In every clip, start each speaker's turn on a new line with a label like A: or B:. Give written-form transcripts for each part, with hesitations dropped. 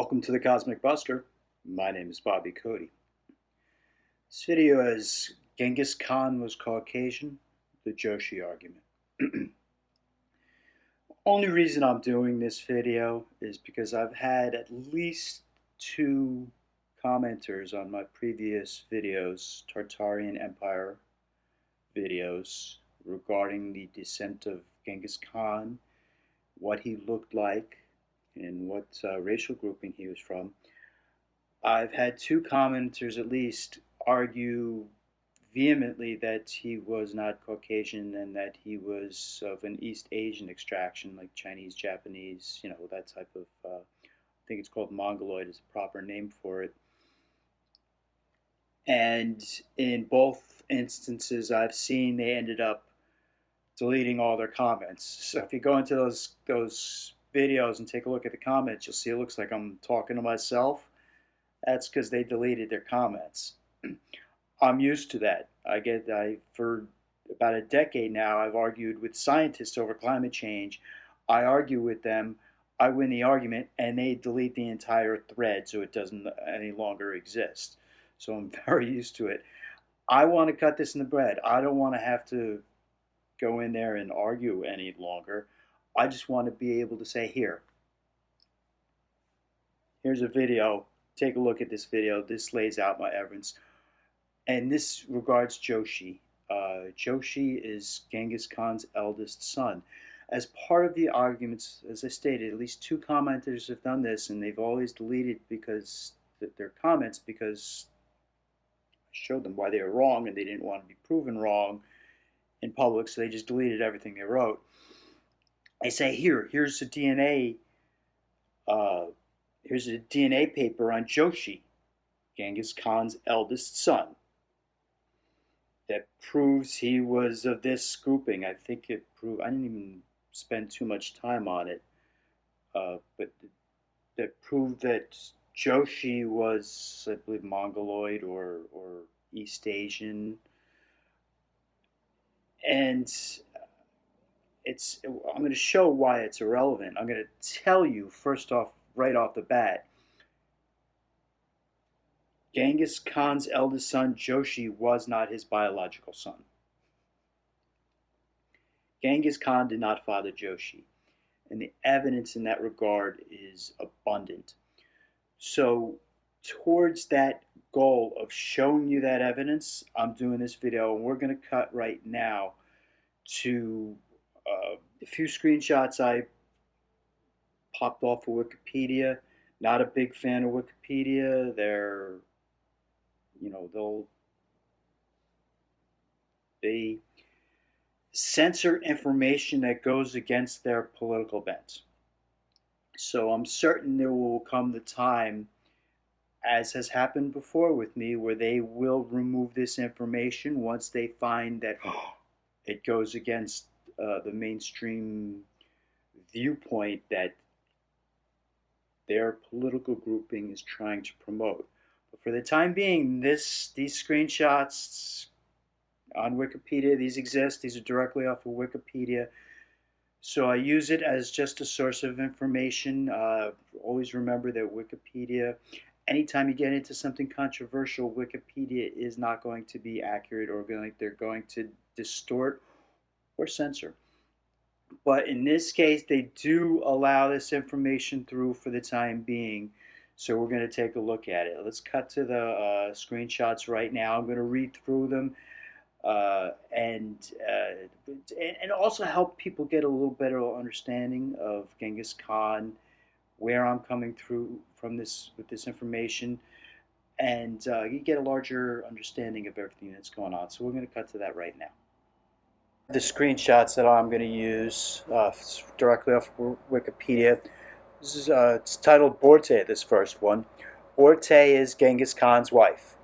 A: Welcome to the Cosmic Busker. My name is Bobby Codey. This video is Genghis Khan was Caucasian, the Jochi argument. Only reason I'm doing this video is because I've had at least 2 commenters on my previous videos, Tartarian Empire videos, regarding the descent of Genghis Khan, what he looked like, and what racial grouping he was from. I've had 2 commenters at least argue vehemently that he was not Caucasian and that he was of an East Asian extraction, like Chinese, Japanese, that type of, I think it's called Mongoloid is the proper name for it. And in both instances I've seen they ended up deleting all their comments. So if you go into those videos and take a look at the comments, you'll see it looks like I'm talking to myself. That's because they deleted their comments. I'm used to that. For about a decade now, I've argued with scientists over climate change. I argue with them, I win the argument, and they delete the entire thread so it doesn't any longer exist. So I'm very used to it. I want to cut this in the bud. I don't want to have to go in there and argue any longer. I just want to be able to say, here's a video, take a look at this video, this lays out my evidence. And this regards Jochi. Jochi is Genghis Khan's eldest son. As part of the arguments, as I stated, at least 2 commenters have done this, and they've always deleted their comments because I showed them why they were wrong and they didn't want to be proven wrong in public, so they just deleted everything they wrote. I say, here's a DNA paper on Jochi, Genghis Khan's eldest son, that proves he was of this grouping. I think it proved, I didn't even spend too much time on it, but that proved that Jochi was, I believe, Mongoloid or East Asian, and I'm going to show why it's irrelevant. I'm going to tell you first off, right off the bat, Genghis Khan's eldest son, Jochi, was not his biological son. Genghis Khan did not father Jochi, and the evidence in that regard is abundant. So towards that goal of showing you that evidence, I'm doing this video, and we're going to cut right now to a few screenshots I popped off of Wikipedia. Not a big fan of Wikipedia. They censor information that goes against their political bent. So I'm certain there will come the time, as has happened before with me, where they will remove this information once they find that it goes against the mainstream viewpoint that their political grouping is trying to promote. But for the time being, these screenshots on Wikipedia, these exist. These are directly off of Wikipedia. So I use it as just a source of information. Always remember that Wikipedia, anytime you get into something controversial, Wikipedia is not going to be accurate, or they're going to distort or censor. But in this case, they do allow this information through for the time being. So we're going to take a look at it. Let's cut to the screenshots right now. I'm going to read through them and also help people get a little better understanding of Genghis Khan, where I'm coming through from this with this information, and you get a larger understanding of everything that's going on. So we're going to cut to that right now. The screenshots that I'm going to use directly off Wikipedia. This is it's titled Borte, this first one. Borte is Genghis Khan's wife.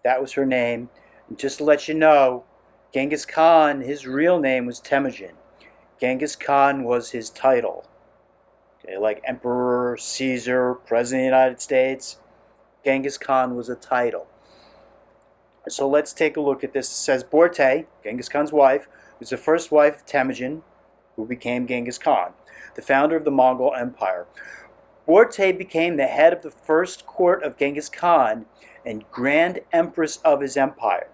A: That was her name. And just to let you know, Genghis Khan, his real name was Temujin. Genghis Khan was his title. Okay, like Emperor, Caesar, President of the United States. Genghis Khan was a title. So let's take a look at this. It says Borte, Genghis Khan's wife, was the first wife of Temujin, who became Genghis Khan, the founder of the Mongol Empire. Borte became the head of the first court of Genghis Khan and Grand Empress of his empire.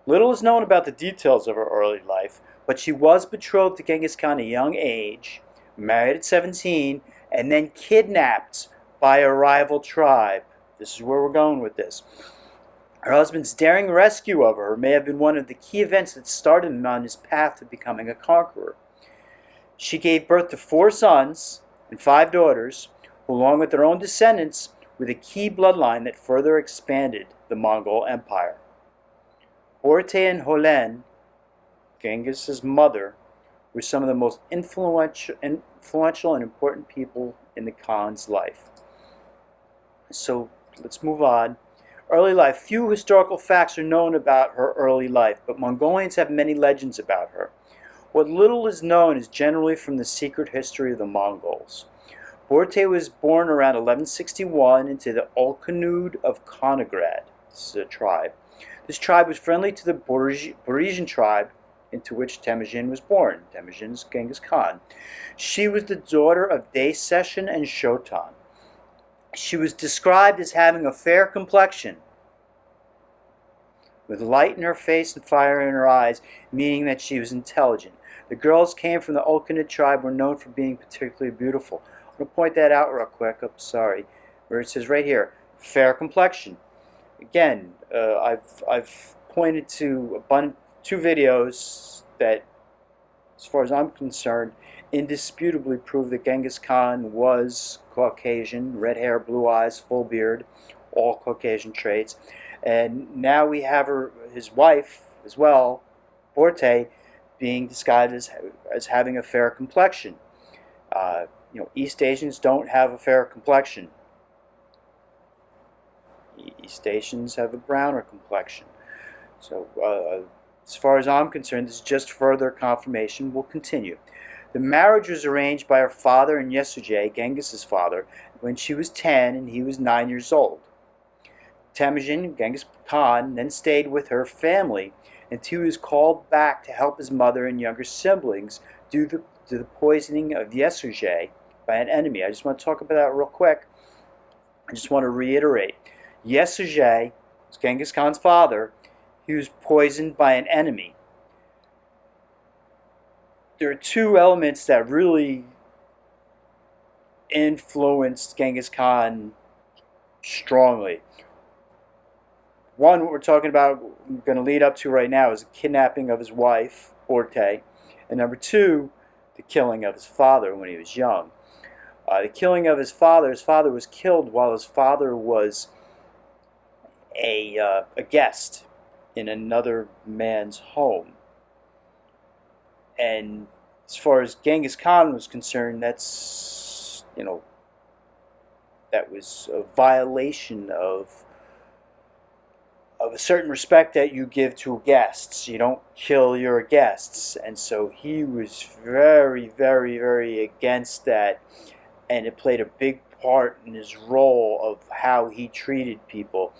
A: Little is known about the details of her early life, but she was betrothed to Genghis Khan at a young age, married at 17, and then kidnapped by a rival tribe. This is where we're going with this. Her husband's daring rescue of her may have been one of the key events that started him on his path to becoming a conqueror. She gave birth to 4 sons and 5 daughters, who, along with their own descendants, were the key bloodline that further expanded the Mongol Empire. Borte and Holen, Genghis' mother, were some of the most influential and important people in the Khan's life. So let's move on. Early life. Few historical facts are known about her early life, but Mongolians have many legends about her. What little is known is generally from the secret history of the Mongols. Borte was born around 1161 into the Olkhanud of Konograd. This is a tribe. This tribe was friendly to the Boresian tribe into which Temujin was born. Temujin's Genghis Khan. She was the daughter of Deseshin and Shotan. She was described as having a fair complexion, with light in her face and fire in her eyes, meaning that she was intelligent. The girls came from the Olkhanud tribe were known for being particularly beautiful. I'm going to point that out real quick. I'm sorry. Where it says right here, fair complexion. Again, I've pointed to 2 videos that, as far as I'm concerned, indisputably prove that Genghis Khan was Caucasian, red hair, blue eyes, full beard, all Caucasian traits. And now we have his wife as well, Borte, being described as having a fair complexion. East Asians don't have a fair complexion. East Asians have a browner complexion. So as far as I'm concerned, this is just further confirmation. We'll continue. The marriage was arranged by her father and Yesujay, Genghis' father, when she was 10 and he was 9 years old. Temujin, Genghis Khan, then stayed with her family until he was called back to help his mother and younger siblings due to the poisoning of Yesujay by an enemy. I just want to talk about that real quick. I just want to reiterate. Yesujay, Genghis Khan's father, he was poisoned by an enemy. There are 2 elements that really influenced Genghis Khan strongly. One, what we're talking about, I'm going to lead up to right now, is the kidnapping of his wife, Borte. And number 2, the killing of his father when he was young. The killing of his father was killed while his father was a guest in another man's home. And as far as Genghis Khan was concerned, that was a violation of a certain respect that you give to guests. You don't kill your guests. And so he was very, very, very against that. And it played a big part in his role of how he treated people.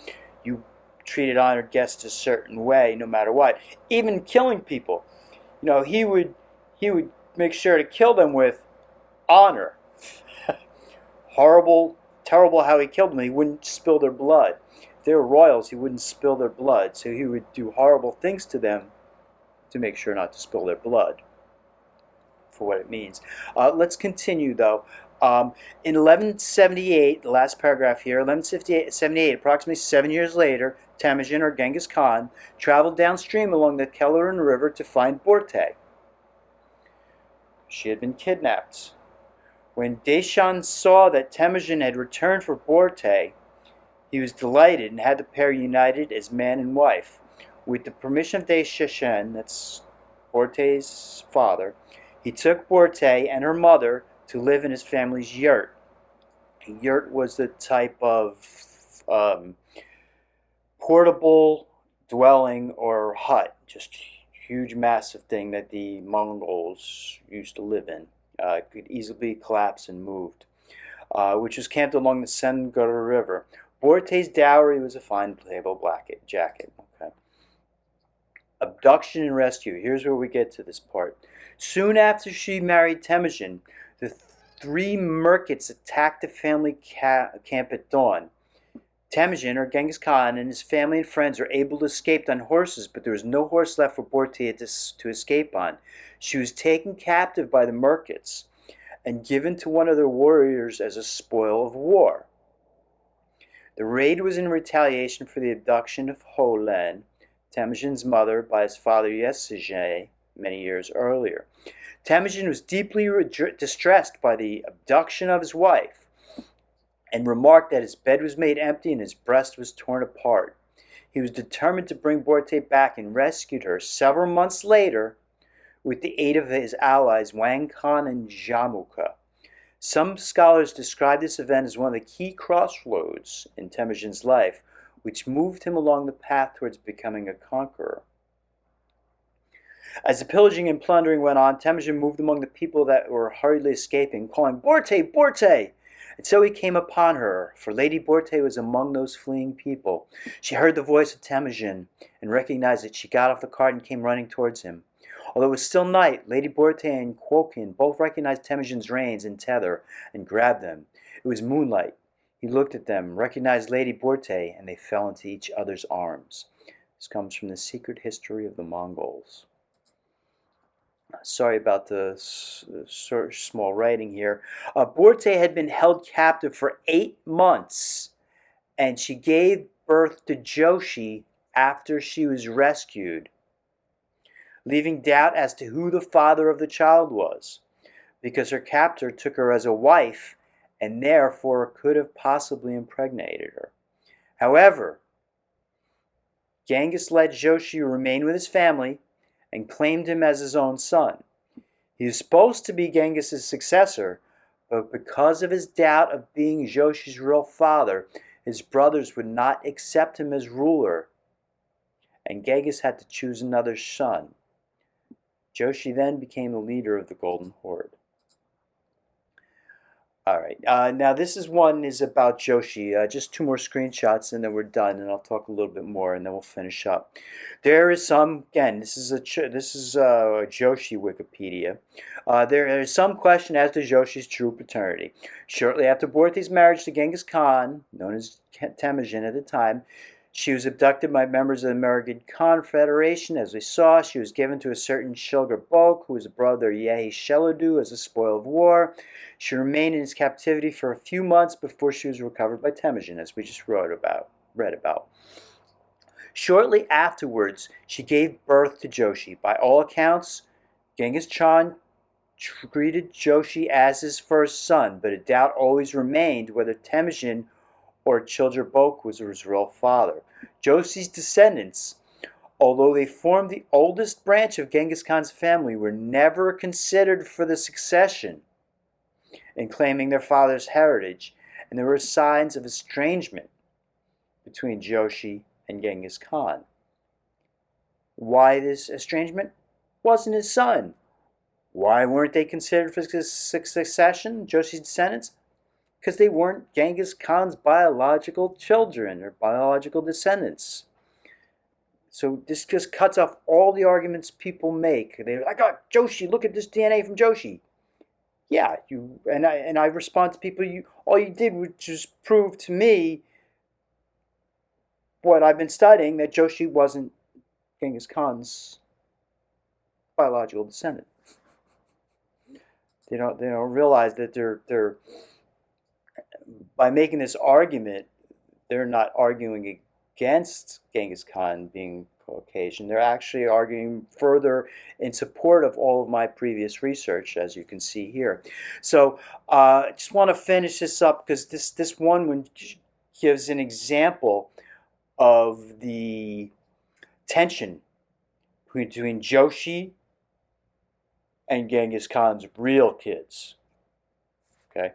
A: You treated honored guests a certain way, no matter what. Even killing people. He would make sure to kill them with honor. Horrible, terrible how he killed them. He wouldn't spill their blood. If they were royals, he wouldn't spill their blood. So he would do horrible things to them to make sure not to spill their blood, for what it means. Let's continue, though. In 1178, the last paragraph here, 1178, approximately 7 years later, Temujin, or Genghis Khan, traveled downstream along the Kelleran River to find Borte. She had been kidnapped. When Deshan saw that Temujin had returned for Borte, he was delighted and had the pair united as man and wife. With the permission of Deshan, that's Borte's father, he took Borte and her mother to live in his family's yurt. A yurt was the type of portable dwelling or hut, just huge, massive thing that the Mongols used to live in. It could easily be collapsed and moved, which was camped along the Sengura River. Borte's dowry was a fine playable jacket. Okay. Abduction and rescue. Here's where we get to this part. Soon after she married Temujin, the 3 Merkits attacked the family camp at dawn. Temujin, or Genghis Khan, and his family and friends were able to escape on horses, but there was no horse left for Borte to escape on. She was taken captive by the Merkits and given to one of their warriors as a spoil of war. The raid was in retaliation for the abduction of Holen, Temujin's mother, by his father Yesige many years earlier. Temujin was deeply distressed by the abduction of his wife and remarked that his bed was made empty and his breast was torn apart. He was determined to bring Borte back and rescued her several months later with the aid of his allies Wang Khan and Jamuka. Some scholars describe this event as one of the key crossroads in Temujin's life, which moved him along the path towards becoming a conqueror. As the pillaging and plundering went on, Temujin moved among the people that were hurriedly escaping, calling, "Borte! Borte!" And so he came upon her, for Lady Borte was among those fleeing people. She heard the voice of Temujin and recognized it. She got off the cart and came running towards him. Although it was still night, Lady Borte and Kwokin both recognized Temujin's reins and tether and grabbed them. It was moonlight. He looked at them, recognized Lady Borte, and they fell into each other's arms. This comes from The Secret History of the Mongols. Sorry about the small writing here. Borte had been held captive for 8 months, and she gave birth to Jochi after she was rescued, leaving doubt as to who the father of the child was, because her captor took her as a wife and therefore could have possibly impregnated her. However, Genghis let Jochi remain with his family and claimed him as his own son. He was supposed to be Genghis' successor, but because of his doubt of being Jochi's real father, his brothers would not accept him as ruler, and Genghis had to choose another son. Jochi then became the leader of the Golden Horde. All right, now this is about Jochi. Just 2 more screenshots and then we're done, and I'll talk a little bit more and then we'll finish up. There is some, again, this is Jochi Wikipedia. There is some question as to Joshi's true paternity. Shortly after Borte's marriage to Genghis Khan, known as Temujin at the time, she was abducted by members of the American Confederation. As we saw, she was given to a certain Shilgar Bok, who was a brother Yehi Shelodu, as a spoil of war. She remained in his captivity for a few months before she was recovered by Temujin, as we just read about. Shortly afterwards, she gave birth to Jochi. By all accounts, Genghis Khan treated Jochi as his first son, but a doubt always remained whether Temujin or Shilgar Bok was his real father. Jochi's descendants, although they formed the oldest branch of Genghis Khan's family, were never considered for the succession in claiming their father's heritage, and there were signs of estrangement between Jochi and Genghis Khan. Why this estrangement? Wasn't his son. Why weren't they considered for succession, Jochi's descendants? Because they weren't Genghis Khan's biological children or biological descendants. So this just cuts off all the arguments people make. They're like, "Oh, Jochi, look at this DNA from Jochi." Yeah, I respond to people. All you did was just prove to me what I've been studying, that Jochi wasn't Genghis Khan's biological descendant. They don't realize that they're by making this argument, they're not arguing against Genghis Khan being Caucasian. They're actually arguing further in support of all of my previous research, as you can see here. So I just want to finish this up because this one gives an example of the tension between Jochi and Genghis Khan's real kids. Okay.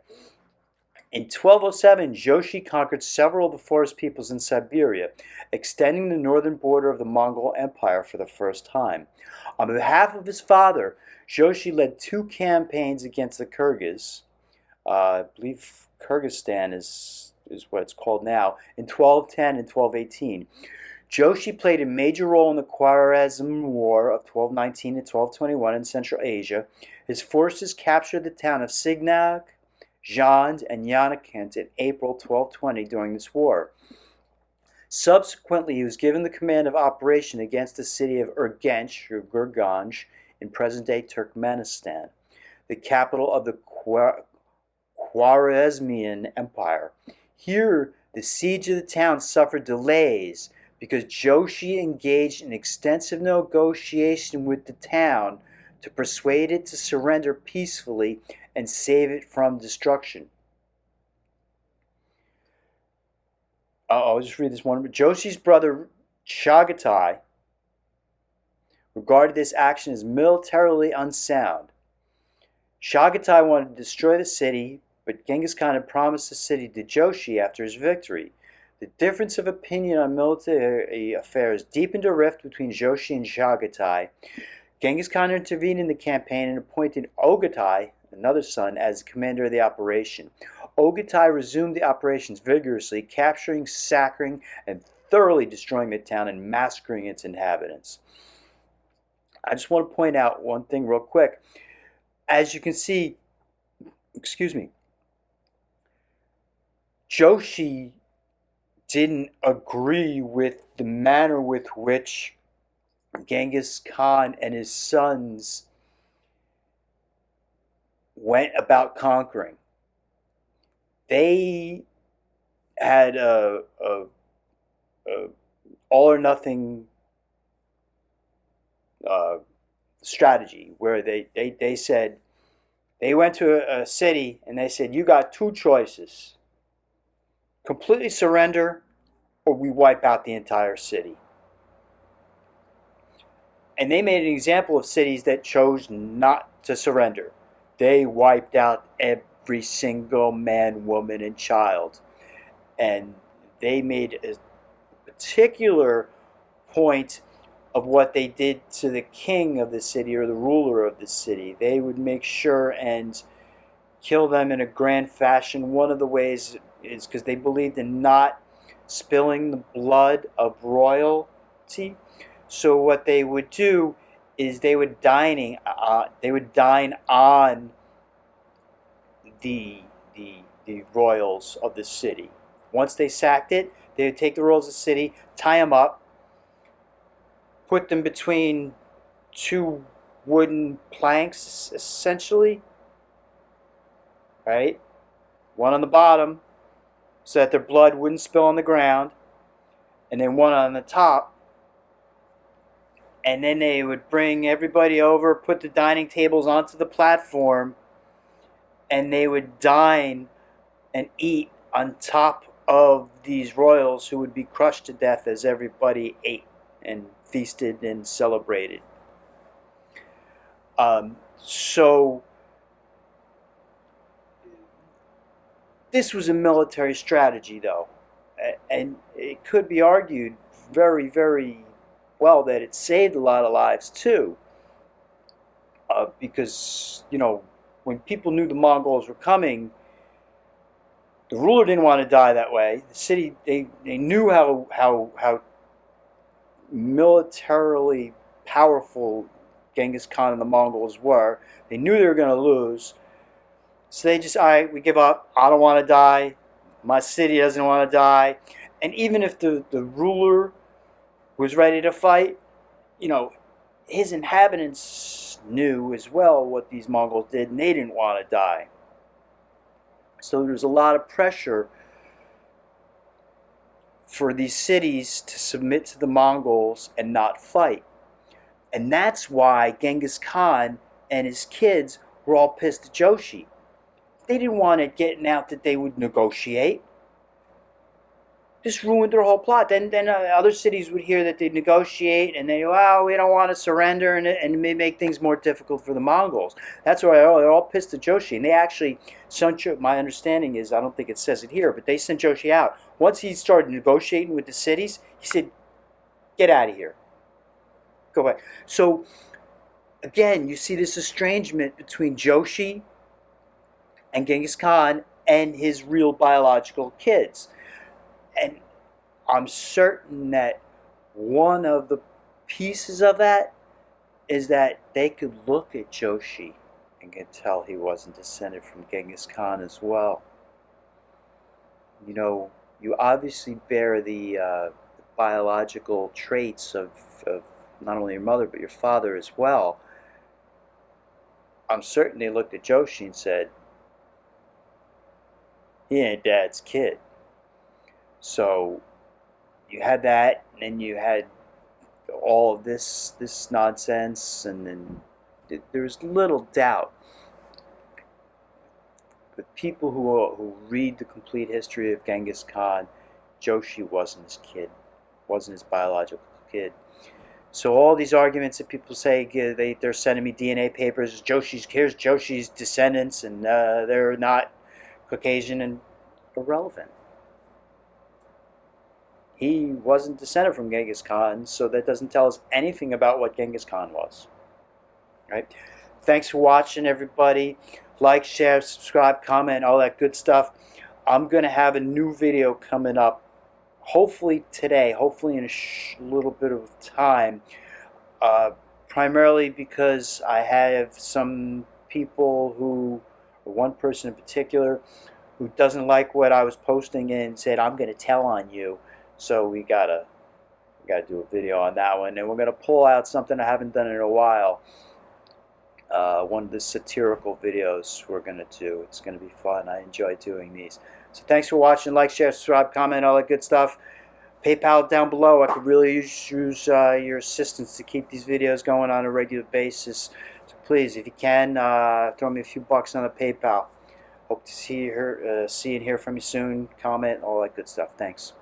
A: In 1207, Jochi conquered several of the forest peoples in Siberia, extending the northern border of the Mongol Empire for the first time. On behalf of his father, Jochi led 2 campaigns against the Kyrgyz. I believe Kyrgyzstan is what it's called now, in 1210 and 1218. Jochi played a major role in the Khwarezm War of 1219 and 1221 in Central Asia. His forces captured the town of Signac, Zhand, and Yanakint in April 1220 during this war. Subsequently, he was given the command of operation against the city of Urgench, or Gurganj, in present-day Turkmenistan, the capital of the Khwarezmian Empire. Here, the siege of the town suffered delays because Jochi engaged in extensive negotiation with the town to persuade it to surrender peacefully and save it from destruction. I'll just read this one. Jochi's brother Chagatai regarded this action as militarily unsound. Chagatai wanted to destroy the city, but Genghis Khan had promised the city to Jochi after his victory. The difference of opinion on military affairs deepened a rift between Jochi and Chagatai. Genghis Khan intervened in the campaign and appointed Ogatai, another son, as commander of the operation. Ogatai resumed the operations vigorously, capturing, sacking, and thoroughly destroying the town and massacring its inhabitants. I just want to point out one thing real quick. As you can see, Jochi didn't agree with the manner with which Genghis Khan and his sons went about conquering. They had a all or nothing strategy where they said, they went to a city and they said, you got two choices: completely surrender or we wipe out the entire city. And they made an example of cities that chose not to surrender. They wiped out every single man, woman, and child. And they made a particular point of what they did to the king of the city or the ruler of the city. They would make sure and kill them in a grand fashion. One of the ways is because they believed in not spilling the blood of royalty. So what they would do is they would dine on the royals of the city. Once they sacked it, they would take the royals of the city, tie them up, put them between two wooden planks, essentially, right? One on the bottom, so that their blood wouldn't spill on the ground, and then one on the top. And then they would bring everybody over, put the dining tables onto the platform, and they would dine and eat on top of these royals who would be crushed to death as everybody ate and feasted and celebrated. So this was a military strategy, though, and it could be argued very, very well that it saved a lot of lives too, because when people knew the Mongols were coming, the ruler didn't want to die that way. The city, they knew how militarily powerful Genghis Khan and the Mongols were. They knew they were going to lose, so they just, all right, we give up. I don't want to die. My city doesn't want to die. And even if the ruler was ready to fight, his inhabitants knew as well what these Mongols did, and they didn't want to die. So there's a lot of pressure for these cities to submit to the Mongols and not fight. And that's why Genghis Khan and his kids were all pissed at Jochi. They didn't want it getting out that they would negotiate. This ruined their whole plot. Then other cities would hear that they'd negotiate, and they, well, we don't want to surrender, and it may make things more difficult for the Mongols. That's why they're all pissed at Jochi. And they actually sent, my understanding is, I don't think it says it here, but they sent Jochi out. Once he started negotiating with the cities, he said, get out of here. Go back. So, again, you see this estrangement between Jochi and Genghis Khan and his real biological kids. And I'm certain that one of the pieces of that is that they could look at Jochi and can tell he wasn't descended from Genghis Khan as well. You know, you obviously bear the biological traits of not only your mother but your father as well. I'm certain they looked at Jochi and said, he ain't Dad's kid. So you had that, and then you had all of this nonsense, and then there's little doubt with people who read the complete history of Genghis Khan, Jochi wasn't his kid, wasn't his biological kid. So all these arguments that people say they're sending me DNA papers, here's Joshi's descendants, and they're not Caucasian, and irrelevant. He wasn't descended from Genghis Khan, so that doesn't tell us anything about what Genghis Khan was. Right? Thanks for watching, everybody. Like, share, subscribe, comment, all that good stuff. I'm going to have a new video coming up, hopefully today, hopefully in a little bit of time, primarily because I have some people who, or one person in particular, who doesn't like what I was posting and said, I'm going to tell on you. So we gotta do a video on that one, and we're gonna pull out something I haven't done in a while. One of the satirical videos we're gonna do. It's gonna be fun. I enjoy doing these. So thanks for watching. Like, share, subscribe, comment, all that good stuff. PayPal down below. I could really use your assistance to keep these videos going on a regular basis. So please, if you can, throw me a few bucks on the PayPal. Hope to see and hear from you soon. Comment, all that good stuff. Thanks.